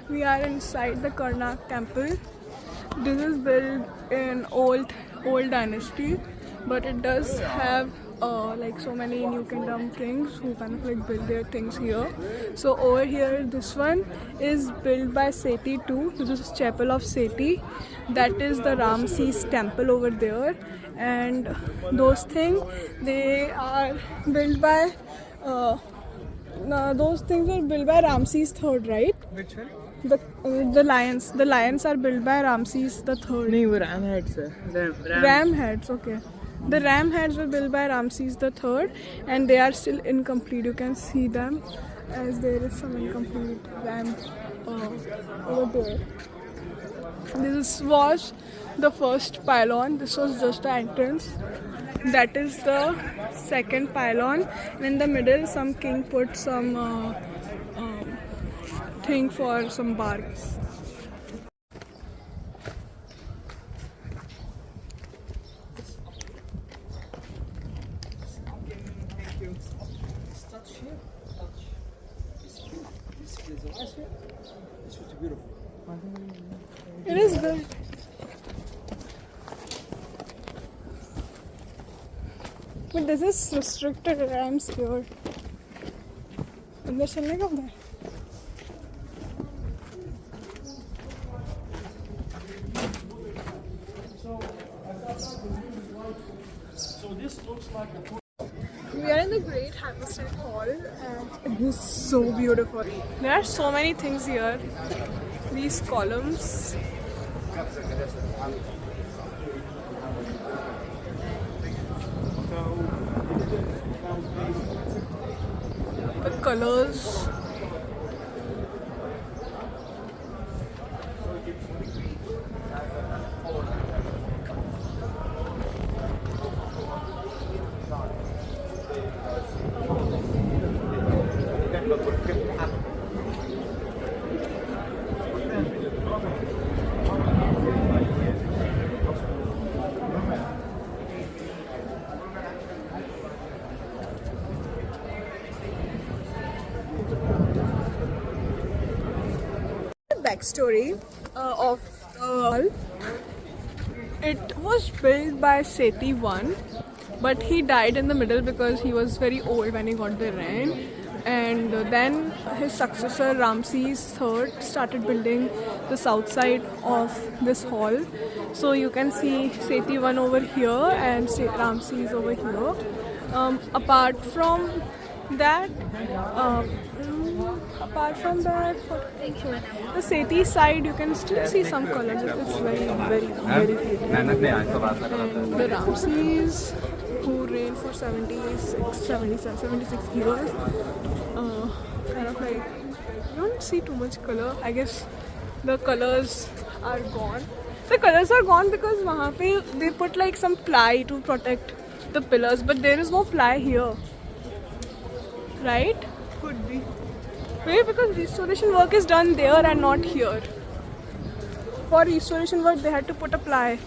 We are inside the Karnak temple. This is built in old dynasty, but it does have like so many New Kingdom kings who kind of like build their things here. So over here, this one is built by Seti too. This is Chapel of Seti. That is the Ramses temple over there, and those things they are built by. Those things were built by Ramses III, right? Which one? The lions. The lions are built by Ramses the Third. नहीं वो ram heads है. Ram heads, okay. The ram heads were built by Ramses the Third, and they are still incomplete. You can see them as there is some incomplete ram over there. This was the first pylon. This was just the entrance. That is the second pylon. And in the middle, some king put some thing for some barks. It is good. But this is restricted and I'm scared. अंदर चलने का उधर. So this looks like a... We are in the Great Hammerstead Hall and it is so beautiful. There are so many things here. These columns. The colors. Backstory of it was built by Seti I, but he died in the middle because he was very old when he got the reign. And then his successor Ramses III started building the south side of this hall. So you can see Seti I over here and Ramses over here. Apart from that, the Seti side, you can still see some colors. It's very, very, very pretty. And the Ramses, who reigned for 76 years, kind of like, you don't see too much color. I guess the colors are gone. The colors are gone because wahan pe they put like some ply to protect the pillars, but there is no ply here. Right? Could be. Maybe because restoration work is done there and not here. For restoration work, they had to put a ply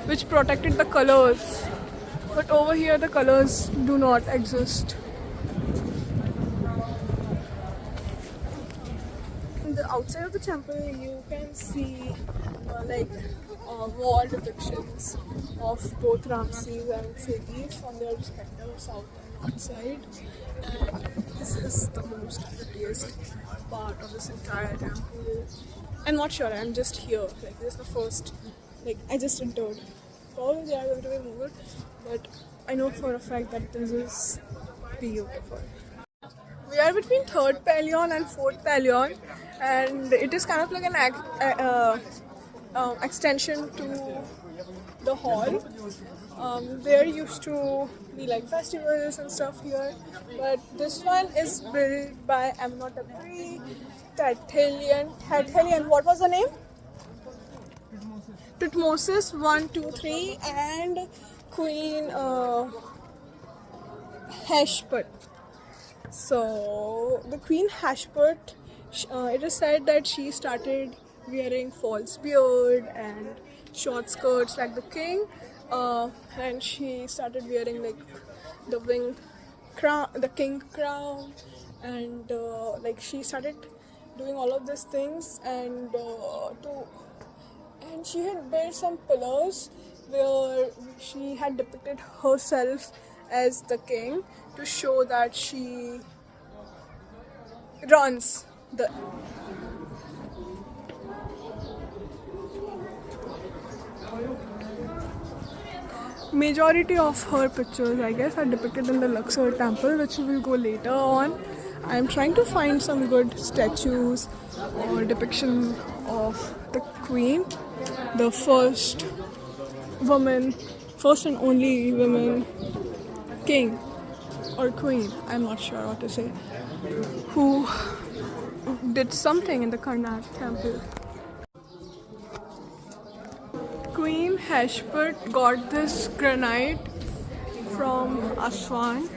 which protected the colors. But over here, the colors do not exist. On the outside of the temple, you can see wall depictions of both Ramses and Seti on their respective south and north side. And this is the most prettiest part of this entire temple. I'm not sure, I'm just here. Like, this is the first, like, I just entered. Probably they are going to be more, but I know for a fact that this is beautiful. We are between 3rd Palion and 4th Palion, and it is kind of like an extension to the hall. There used to be like festivals and stuff here, but this one is built by Amenhotep Tathelion. What was the name? Tutmosis 1, 2, 3, and Queen Hashput. So the Queen Hashput, it is said that she started wearing false beard and short skirts like the king, and she started wearing like the wing crown, the king crown, and like she started doing all of these things, and she had built some pillars where she had depicted herself as the king to show that she runs the majority of her pictures, I guess, are depicted in the Luxor temple, which we will go later on. I am trying to find some good statues or depictions of the queen, the first and only woman king or queen, I'm not sure what to say, who did something in the Karnak temple. Queen Heshput got this granite from Aswan.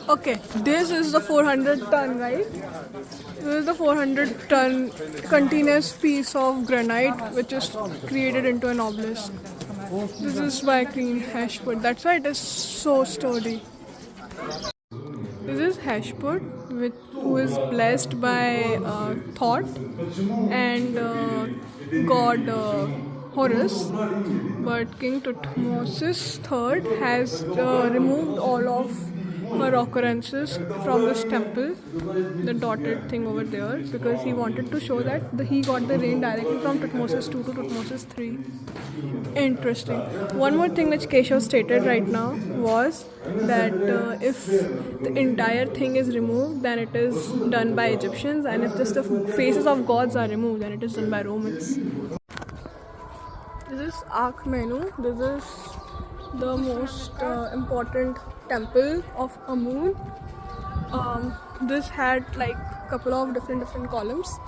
Okay, this is the 400 ton, right? This is the 400 ton continuous piece of granite which is created into an obelisk. This is by Queen Heshput. That's why it is so sturdy. This is Heshput, who is blessed by Thoth and god Horus. But King Thutmose III has removed all of her occurrences from this temple, the dotted thing over there, because he wanted to show that he got the rain directly from Thutmose II to Thutmose III. Interesting. One more thing which Keshav stated right now was that if the entire thing is removed, then it is done by Egyptians, and if just the faces of gods are removed, then it is done by Romans. This is Akhmenu. This is the most important temple of Amun. This had like couple of different columns.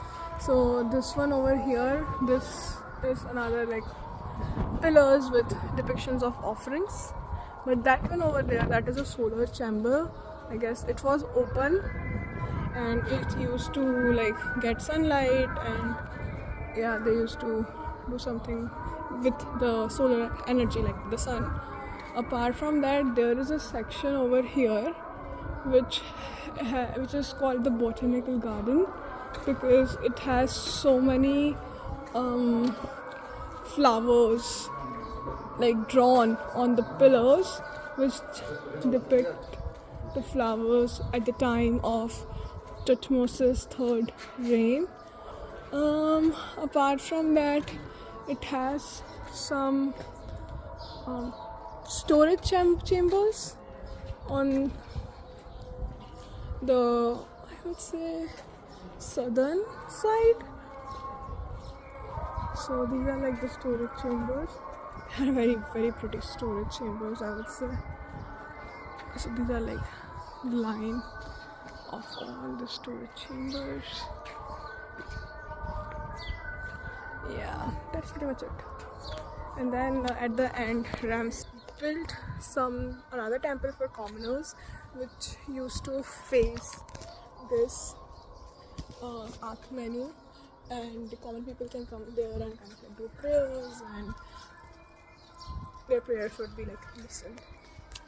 So this one over here, this is another like pillars with depictions of offerings. But that one over there, that is a solar chamber. I guess it was open and it used to like get sunlight, and yeah, they used to do something with the solar energy, like the sun. Apart from that, there is a section over here which is called the Botanical Garden, because it has so many flowers like drawn on the pillars, which depict the flowers at the time of Thutmose's third reign. Apart from that, it has some storage chambers on the, I would say, southern side. So these are like the storage chambers. They are very, very pretty storage chambers, I would say. So these are like the line of all the storage chambers. Yeah, that's pretty much it. And then at the end, Ramses built another temple for commoners, which used to face this Akhmenu, and the common people can come there and kind of like do prayers, and their prayers would be like listened.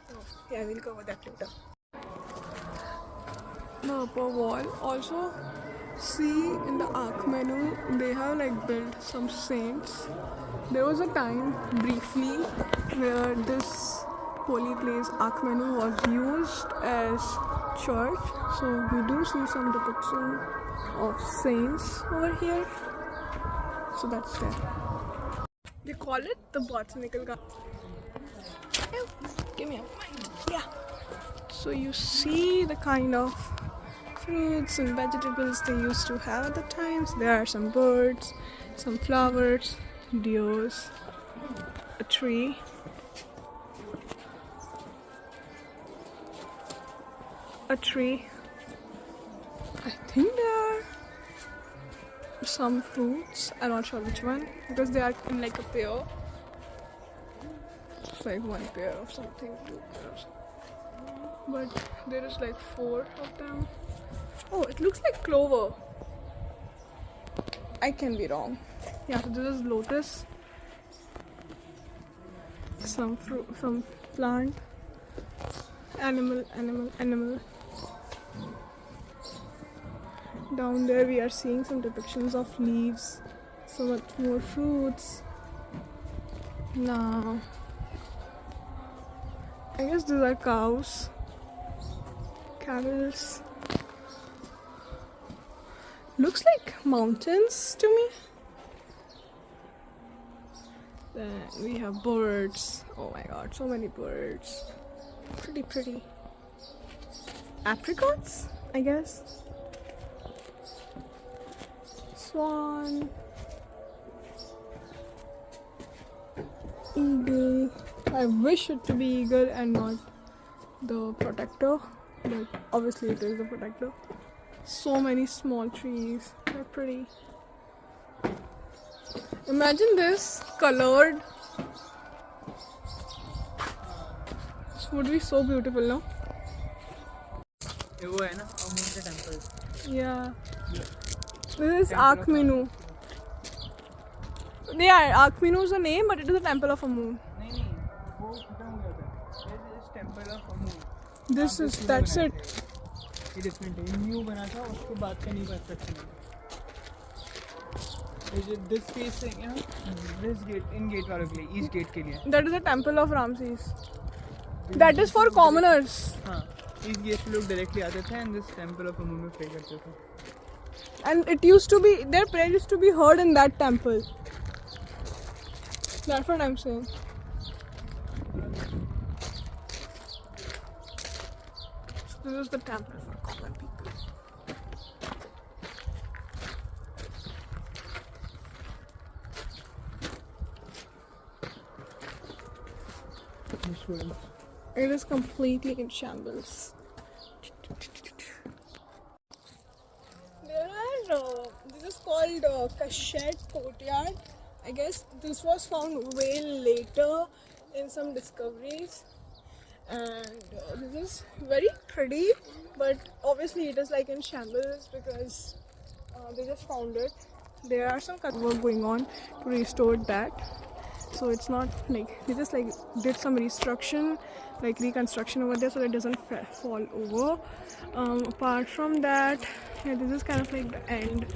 So yeah, we'll cover that later. The upper wall also, see in the Akhmenu they have like built some saints. There was a time briefly where this holy place Akhmenu was used as church, so we do see some depiction of saints over here. So that's there. They call it the Botanical Garden. Give me a yeah. So you see the kind of fruits and vegetables they used to have at the times. There are some birds, some flowers, deers, a tree. I think there are some fruits. I'm not sure which one, because they are in like a pair. It's like one pair of something, two pairs. But there is like 4 of them. Oh, it looks like clover. I can be wrong. Yeah, so this is lotus. Some fruit, some plant. Animal. Down there we are seeing some depictions of leaves. So much more fruits. Now, I guess these are cows. Camels. Looks like mountains to me. Then we have birds. Oh my god, so many birds. Pretty. Apricots, I guess. Swan. Eagle. I wish it to be eagle and not the protector, but obviously it is the protector. So many small trees. They're pretty. Imagine this colored. This would be so beautiful, no? वो है ना अमून का temple. Yeah. This is Akhminu. Yeah, Akhminu is the name, but it is the temple of Amun. नहीं वो खत्म हो गया था. This is temple of Amun. That's it. ये डिफरेंट है. न्यू बना था उसके बाद का न्यू कंस्ट्रक्शन है. This space है यहाँ. This gate इन गेट वालों के लिए, ईस्ट गेट के लिए. That is the temple of Ramses. That is for commoners. हाँ. ईस्ट गेट से लोग डायरेक्टली आते थे and this temple of Amun में प्रे करते थे. And it used to be, their prayer used to be heard in that temple. That's what I'm saying. So this is the temple for common people. It is completely in shambles. This is called Kashet Courtyard. I guess this was found way later in some discoveries, and this is very pretty, but obviously it is like in shambles because they just found it. There are some work going on to restore that, so it's not like they just like did some reconstruction over there so that it doesn't fall over. Apart from that, yeah, this is kind of like the end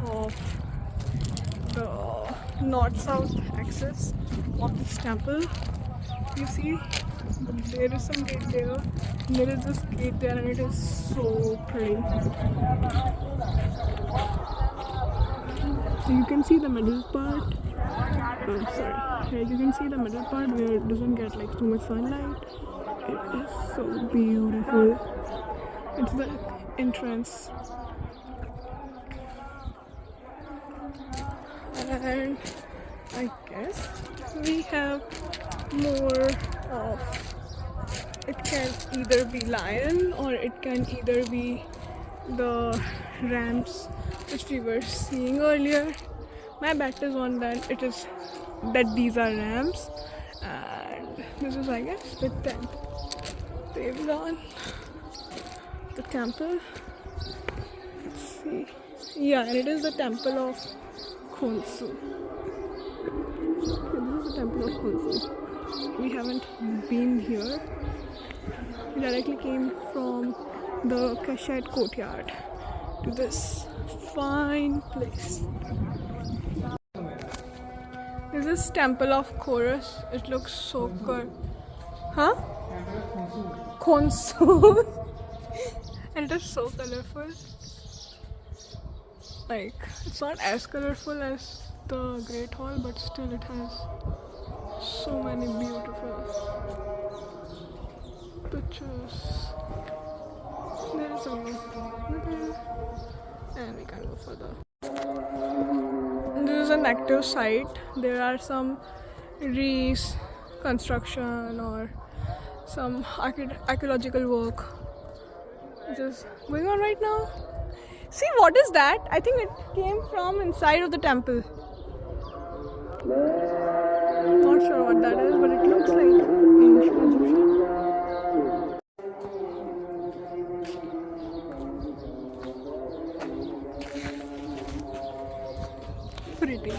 of the north-south axis of this temple. You see, there is some gate there. There is this gate there, and it is so pretty. So you can see the middle part. Here you can see the middle part where it doesn't get like too much sunlight. It is so beautiful. It's the entrance. And I guess we have more of, it can either be lion or it can either be the rams which we were seeing earlier. My bet is on that these are rams, and this is, I guess, the tent. They've gone the temple. Let's see. Yeah, and it is the temple of Khonsu. This is the temple of Khonsu. We haven't been here. We directly came from the Kashet Courtyard to this fine place. This is temple of Chorus. It looks so good. Huh? Khonsu. And it is so colorful. Like, it's not as colorful as the Great Hall, but still it has so many beautiful pictures. There is a river, and we can go further. This is an active site. There are some reconstruction or some archaeological work which is going on right now. See, what is that? I think it came from inside of the temple. Not sure what that is, but it looks like ancient Egyptian. pretty.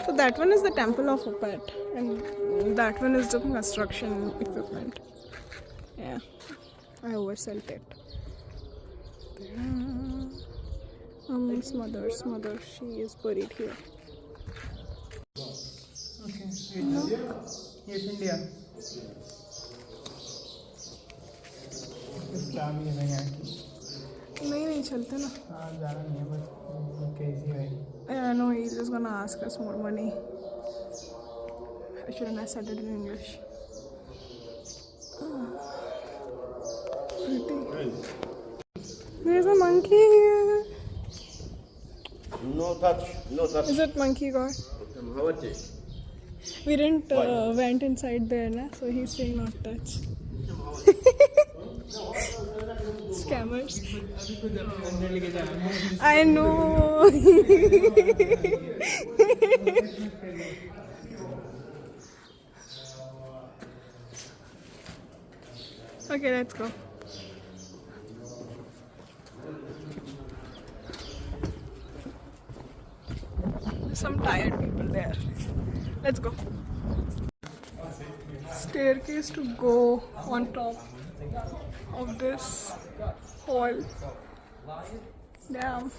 So that one is the temple of Opet, and that one is the construction equipment. Yeah, I oversold it. Mother's mother, she is buried here. Okay, yes, India. क्या भी है यहाँ की? नहीं चलते ना. हाँ ज़्यादा नहीं है बस crazy है. Yeah, no, he's just gonna ask us more money. I shouldn't have said it in English. Pretty. There's a monkey here. No touch, no touch. Is it monkey god? How much is? We didn't went inside there, na? So he's saying not touch. Scammers. I know. Okay, let's go. Some tired people there. Let's go. Staircase to go on top of this hall. Damn.